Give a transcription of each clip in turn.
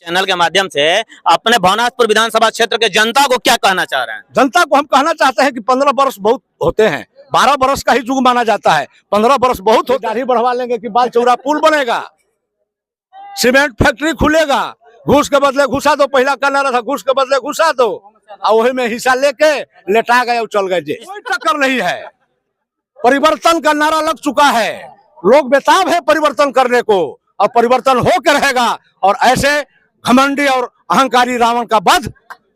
Channel के माध्यम से अपने भवनाथपुर विधानसभा क्षेत्र के जनता को क्या कहना चाह रहे हैं? जनता को हम कहना चाहते हैं कि 15 वर्ष बहुत होते हैं, 12 वर्ष का ही युग माना जाता है, 15 वर्ष बहुत होता है। दाढ़ी बढ़वा लेंगे कि बाल चौड़ा पुल बनेगा, सीमेंट फैक्ट्री खुलेगा, घूस के बदले घुसा दो, पहला कहना रहा था घूस के बदले घुसा दो, और वही में हिस्सा लेके लेटा गए और चल गए। जी कोई टक्कर नहीं है, परिवर्तन का नारा लग चुका है, लोग बेताब है परिवर्तन करने को, और परिवर्तन होकर रहेगा। और ऐसे घमंडी और अहंकारी रावण का वध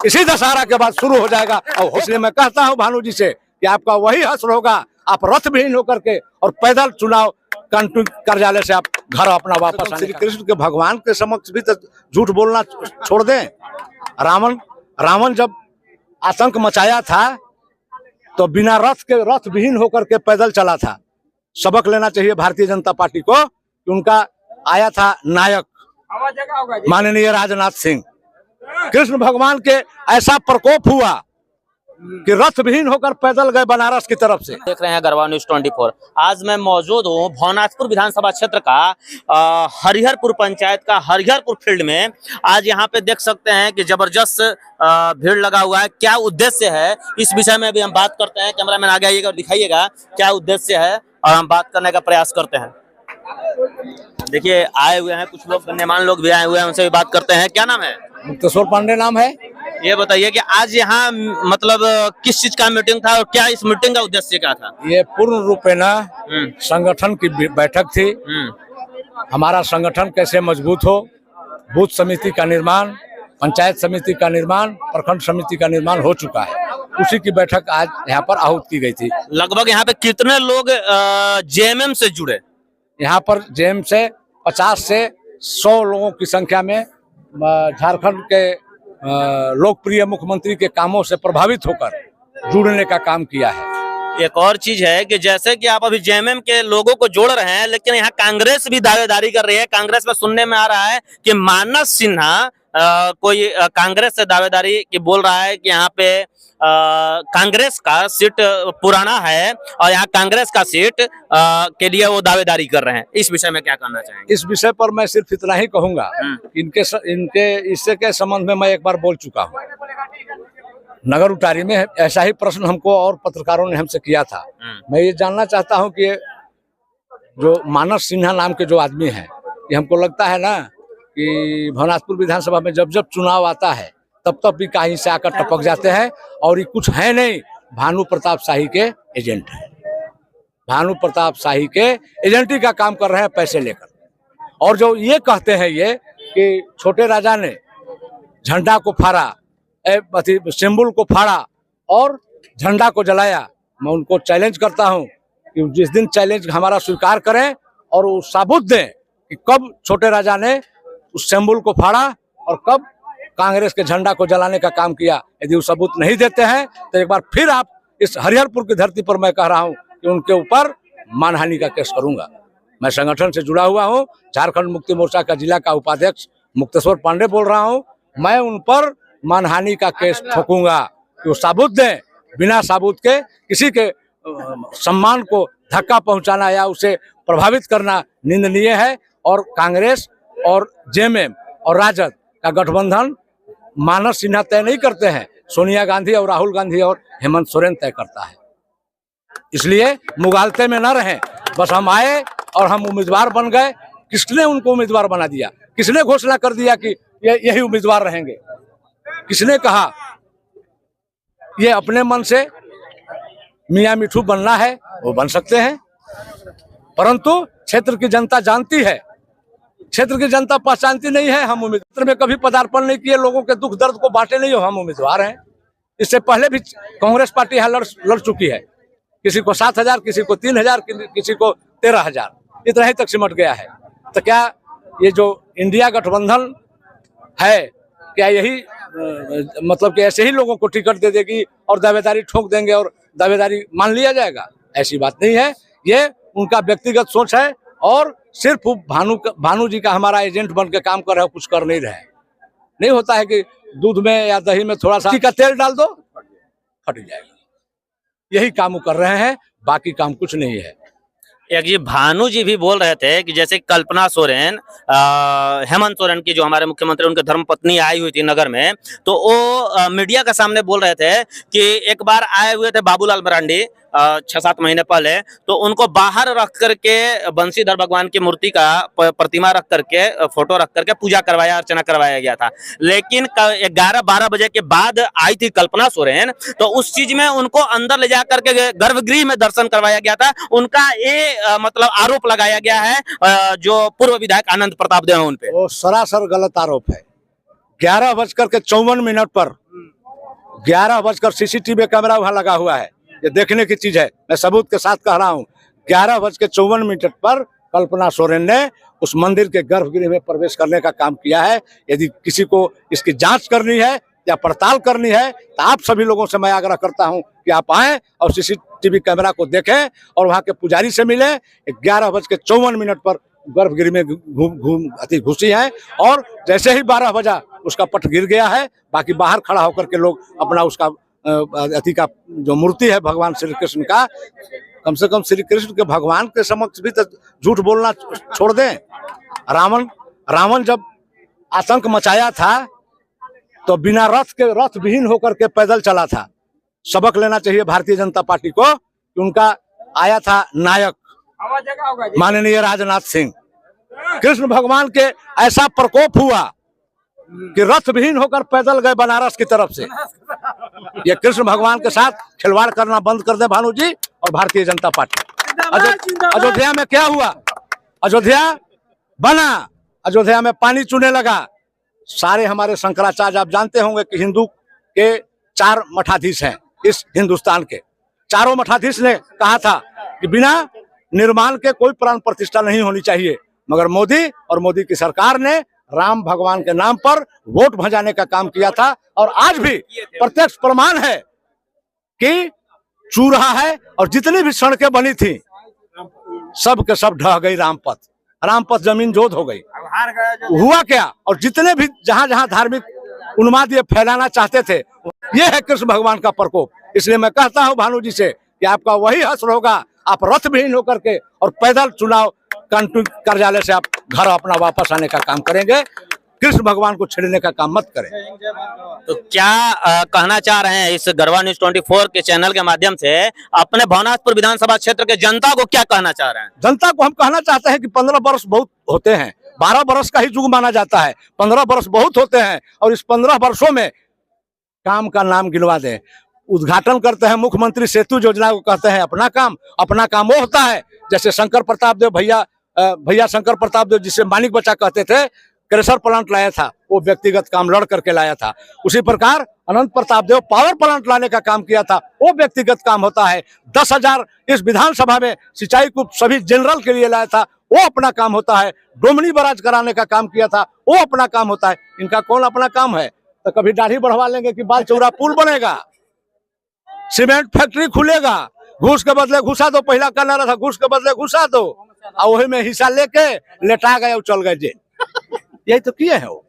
इसी दशहरा के बाद शुरू हो जाएगा। और इसलिए मैं कहता हूं भानु जी से कि आपका वही हश्र होगा, आप रथ विहीन होकर के और पैदल चुनाव कार्यालय से आप घर अपना वापस आने। श्री कृष्ण के भगवान के समक्ष भी तो झूठ बोलना छोड़ दें। रावण जब आतंक मचाया था तो बिना रथ विहीन होकर के पैदल चला था। सबक लेना चाहिए भारतीय जनता पार्टी को कि उनका आया था नायक माननीय राजनाथ सिंह। कृष्ण भगवान के ऐसा प्रकोप हुआ कि रथ विहीन होकर पैदल गए बनारस की तरफ से। देख रहे हैं गरवा न्यूज 24। आज मैं मौजूद हूँ भवनाथपुर विधानसभा क्षेत्र का हरिहरपुर पंचायत का हरिहरपुर फील्ड में। आज यहाँ पे देख सकते हैं कि जबरदस्त भीड़ लगा हुआ है। क्या उद्देश्य है इस विषय में भी हम बात करते हैं। कैमरामैन आगे आइएगा और दिखाइएगा क्या उद्देश्य है, और हम बात करने का प्रयास करते हैं। देखिए आए हुए हैं कुछ लोग, गण्यमान्य लोग भी आए हुए हैं, उनसे भी बात करते हैं। क्या नाम है? मुक्तेश्वर पांडे नाम है। ये बताइए कि आज यहाँ मतलब किस चीज का मीटिंग था और क्या इस मीटिंग का उद्देश्य क्या था? ये पूर्ण रूपेणा संगठन की बैठक थी। हमारा संगठन कैसे मजबूत हो, बूथ समिति का निर्माण, पंचायत समिति का निर्माण, प्रखंड समिति का निर्माण हो चुका है, उसी की बैठक आज यहाँ पर आहूत की गई थी। लगभग यहाँ पे कितने लोग जेएमएम से जुड़े? यहाँ पर जेएम से 50 से 100 लोगों की संख्या में झारखंड के लोकप्रिय मुख्यमंत्री के कामों से प्रभावित होकर जुड़ने का काम किया है। एक और चीज है कि जैसे कि आप अभी जेएमएम के लोगों को जोड़ रहे हैं, लेकिन यहाँ कांग्रेस भी दावेदारी कर रही है। कांग्रेस में सुनने में आ रहा है कि मानस सिन्हा कोई कांग्रेस से दावेदारी की बोल रहा है कि यहाँ पे कांग्रेस का सीट पुराना है और यहाँ कांग्रेस का सीट के लिए वो दावेदारी कर रहे हैं। इस विषय में क्या करना चाहेंगे? इस विषय पर मैं सिर्फ इतना ही कहूंगा, इनके इससे के संबंध में मैं एक बार बोल चुका हूँ। नगर उटारी में ऐसा ही प्रश्न हमको और पत्रकारों ने हमसे किया था। मैं ये जानना चाहता हूँ कि जो मानस सिन्हा नाम के जो आदमी हैं, ये हमको लगता है ना कि भवनाथपुर विधानसभा में जब जब चुनाव आता है तब भी कहीं से आकर टपक जाते हैं, और ये कुछ है नहीं, भानु प्रताप शाही के एजेंट है। भानु प्रताप शाही के एजेंटी का काम कर रहे हैं पैसे लेकर। और जो ये कहते हैं ये कि छोटे राजा ने झंडा को फाड़ा, सिंबल को फाड़ा और झंडा को जलाया, मैं उनको चैलेंज करता हूं कि जिस दिन चैलेंज हमारा स्वीकार करें और वो साबुत दें कि कब छोटे राजा ने उस सिंबल को फाड़ा और कब कांग्रेस के झंडा को जलाने का काम किया। यदि वो सबूत नहीं देते हैं तो एक बार फिर आप इस हरिहरपुर की धरती पर मैं कह रहा हूं कि उनके ऊपर मानहानि का केस करूंगा। मैं संगठन से जुड़ा हुआ हूं, झारखंड मुक्ति मोर्चा का जिला का उपाध्यक्ष मुक्तेश्वर पांडे बोल रहा हूं। मैं उन पर मानहानि का केस ठोकूंगा कि वो साबुत दें। बिना साबुत के किसी के सम्मान को धक्का पहुंचाना या उसे प्रभावित करना निंदनीय है। और कांग्रेस और जेएमएम और राजद का गठबंधन मानस सिन्हा तय नहीं करते हैं, सोनिया गांधी और राहुल गांधी और हेमंत सोरेन तय करता है। इसलिए मुगालते में न रहें। बस हम आए और हम उम्मीदवार बन गए। किसने उनको उम्मीदवार बना दिया? किसने घोषणा कर दिया कि यही उम्मीदवार रहेंगे? किसने कहा? ये अपने मन से मियां मिठू बनना है वो बन सकते हैं, परंतु क्षेत्र की जनता जानती है, क्षेत्र की जनता पहचानती नहीं है। हम उम्मीदवार में कभी पदार्पण नहीं किए, लोगों के दुख दर्द को बांटे नहीं हो, हम उम्मीदवार हैं। इससे पहले भी कांग्रेस पार्टी यहाँ लड़ चुकी है, किसी को 7,000, किसी को 3,000, किसी को 13,000, इतना ही तक सिमट गया है। तो क्या ये जो इंडिया गठबंधन है, क्या यही मतलब कि ऐसे ही लोगों को टिकट दे देगी और दावेदारी ठोक देंगे और दावेदारी मान लिया जाएगा? ऐसी बात नहीं है। ये उनका व्यक्तिगत सोच है और सिर्फ भानु जी का हमारा एजेंट बन के काम कर रहे हो, कुछ कर नहीं रहे। नहीं होता है कि दूध में या दही में थोड़ा सा का तेल डाल दो फट जाएगा, यही काम कर रहे हैं, बाकी काम कुछ नहीं है। एक जी भानु जी भी बोल रहे थे कि जैसे कल्पना सोरेन, हेमंत सोरेन की जो हमारे मुख्यमंत्री उनके धर्मपत्नी आई हुई थी नगर में, तो वो मीडिया के सामने बोल रहे थे कि एक बार आए हुए थे बाबूलाल मरांडी 6-7 महीने पहले, तो उनको बाहर रख करके बंशीधर भगवान की मूर्ति का प्रतिमा रख करके, फोटो रख करके पूजा करवाया, अर्चना करवाया गया था। लेकिन 11-12 बजे के बाद आई थी कल्पना सोरेन, तो उस चीज में उनको अंदर ले जाकर के गर्भगृह में दर्शन करवाया गया था। उनका ये मतलब आरोप लगाया गया है जो पूर्व विधायक आनंद प्रताप देव हैं उन पे। वो सरासर गलत आरोप है। 11:54 पर 11 सीसीटीवी कैमरा वहां लगा हुआ है, ये देखने की चीज है, मैं सबूत के साथ कह रहा हूँ। 11:54 पर कल्पना सोरेन ने उस मंदिर के गर्भगृह में प्रवेश करने का काम किया है। यदि किसी को इसकी जांच करनी है या पड़ताल करनी है तो आप सभी लोगों से मैं आग्रह करता हूं कि आप आएं और सीसीटीवी कैमरा को देखें और वहां के पुजारी से मिलें। 11:54 पर गर्भगृह में घुसी है और जैसे ही 12 बजा उसका पट गिर गया है। बाकी बाहर खड़ा होकर के लोग अपना उसका अति का जो मूर्ति है भगवान श्री कृष्ण का, कम से कम श्री कृष्ण के भगवान के समक्ष भी तो झूठ बोलना छोड़ दें। रावण जब आतंक मचाया था तो बिना रथ विहीन होकर के पैदल चला था। सबक लेना चाहिए भारतीय जनता पार्टी को कि उनका आया था नायक माननीय राजनाथ सिंह। कृष्ण भगवान के ऐसा प्रकोप हुआ कि रथ विहीन होकर पैदल गए बनारस की तरफ से। ये कृष्ण भगवान के साथ खिलवाड़ करना बंद कर दे भानु जी और भारतीय जनता पार्टी। अयोध्या में क्या हुआ? अयोध्या बना, अयोध्या में पानी चूने लगा। सारे हमारे शंकराचार्य आप जानते होंगे कि हिंदू के 4 मठाधीश हैं इस हिंदुस्तान के। चारों मठाधीश ने कहा था कि बिना निर्माण के कोई प्राण प्रतिष्ठा नहीं होनी चाहिए, मगर मोदी और मोदी की सरकार ने राम भगवान के नाम पर वोट भजाने का काम किया था। और आज भी प्रत्यक्ष प्रमाण है कि चू रहा है और जितनी भी सड़कें बनी थी सब के सब ढह गई। रामपथ जमीन जोत हो गई। हुआ क्या? और जितने भी जहां जहां धार्मिक उन्माद ये फैलाना चाहते थे, ये है कृष्ण भगवान का प्रकोप। इसलिए मैं कहता हूं भानु जी से कि आपका वही हश्र होगा, आप रथ विहीन होकर के और पैदल चुनाव कार्यालय से आप घर अपना वापस आने का काम करेंगे। कृष्ण भगवान को छेड़ने का काम मत करें। तो क्या कहना चाह रहे हैं इस गरबा न्यूज 24 के चैनल के माध्यम से अपने भवनाथपुर विधानसभा क्षेत्र के जनता को क्या कहना चाह रहे हैं? जनता को हम कहना चाहते हैं कि 15 वर्ष बहुत होते हैं, 12 वर्ष का ही युग माना जाता है, 15 वर्ष बहुत होते हैं। और इस 15 वर्षों में काम का नाम गिनवा दें। उद्घाटन करते हैं मुख्यमंत्री सेतु योजना को, कहते हैं अपना काम वो होता है जैसे शंकर प्रताप देव भैया शंकर प्रताप देव जिसे मानिक बच्चा कहते थे, क्रेशर प्लांट लाया था, वो व्यक्तिगत काम लड़ करके लाया था। उसी प्रकार अनंत प्रताप देव पावर प्लांट लाने का काम किया था, वो व्यक्तिगत काम होता है। 10,000 इस विधानसभा में सिंचाई को सभी जनरल के लिए लाया था, वो अपना काम होता है। डोमनी बराज कराने का काम किया था, वो अपना काम होता है। इनका कौन अपना काम है? तो कभी दाढ़ी बढ़वा लेंगे कि बाल चौड़ा पुल बनेगा, सीमेंट फैक्ट्री खुलेगा, घूस के बदले घुसा दो, पहला कहना रहा था घूस के बदले घुसा दो, और वही में हिस्सा लेके लेटा गए और चल गए जेल। यही तो किए हैं वो।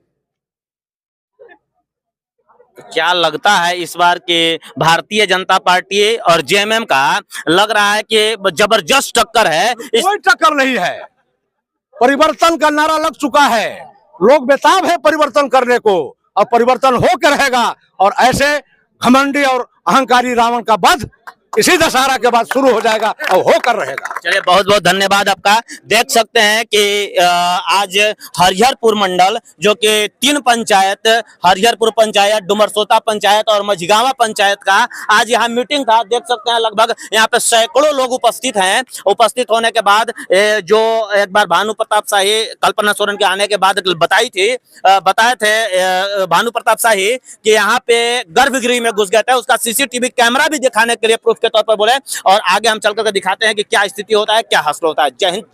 क्या लगता है इस बार के भारतीय जनता पार्टी और जेएमएम का लग रहा है कि जबरदस्त टक्कर है? कोई टक्कर नहीं है। परिवर्तन का नारा लग चुका है, लोग बेताब है परिवर्तन करने को, और परिवर्तन होकर रहेगा। और ऐसे घमंडी और अहंकारी रावण का वध इसी दशहरा के बाद शुरू हो जाएगा और होकर रहेगा। चलिए, बहुत बहुत धन्यवाद आपका। देख सकते हैं कि आज हरिहरपुर मंडल जो कि 3 पंचायत, हरिहरपुर पंचायत, डुमरसोता पंचायत और मझगावा पंचायत का आज यहाँ मीटिंग था। देख सकते हैं लगभग यहाँ पे सैकड़ों लोग उपस्थित हैं। उपस्थित होने के बाद जो एक बार भानु प्रताप शाही कल्पना सोरेन के आने के बाद बताए थे भानु प्रताप शाही कि यहाँ पे गर्भगृह में घुस गए थे, उसका सीसीटीवी कैमरा भी दिखाने के लिए प्रूफ के तौर पर बोले। और आगे हम चल करके दिखाते हैं कि क्या स्थिति होता है, क्या हासिल होता है। जय हिंद।